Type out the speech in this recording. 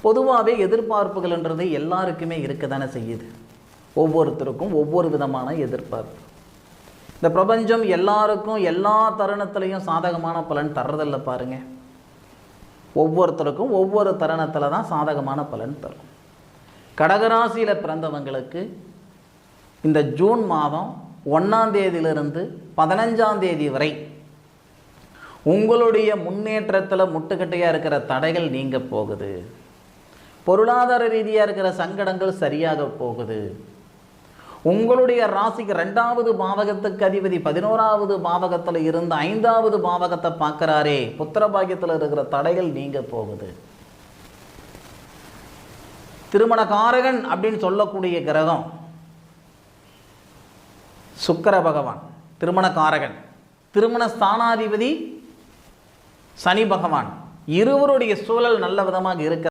பொதுவாகவே எதிர்பார்ப்புகள்ன்றது எல்லாருக்குமே இருக்க தானே செய்யுது. ஒவ்வொருத்தருக்கும் ஒவ்வொரு விதமான எதிர்பார்ப்பு. இந்த பிரபஞ்சம் எல்லாருக்கும் எல்லா தருணத்துலையும் சாதகமான பலன் தர்றதில்லை பாருங்க. ஒவ்வொருத்தருக்கும் ஒவ்வொரு தருணத்தில் தான் சாதகமான பலன் தரும். கடகராசியில் பிறந்தவங்களுக்கு இந்த ஜூன் மாதம் 1ஆம் தேதியிலிருந்து 15ஆம் தேதி வரை உங்களுடைய முன்னேற்றத்தில் முட்டுக்கட்டையாக இருக்கிற தடைகள் நீங்க போகுது. பொருளாதார ரீதியாக இருக்கிற சங்கடங்கள் சரியாக போகுது. உங்களுடைய ராசிக்கு 2வது பாவகத்துக்கு அதிபதி 11வது பாவகத்தில் இருந்து 5வது பாவகத்தை பார்க்குறாரே, புத்திர பாக்கியத்தில் இருக்கிற தடைகள் நீங்க போகுது. திருமணக்காரகன் அப்படின்னு சொல்லக்கூடிய கிரகம் சுக்கிர பகவான், திருமணக்காரகன். திருமண ஸ்தானாதிபதி சனி பகவான். இருவருடைய சூழல் நல்ல விதமாக இருக்க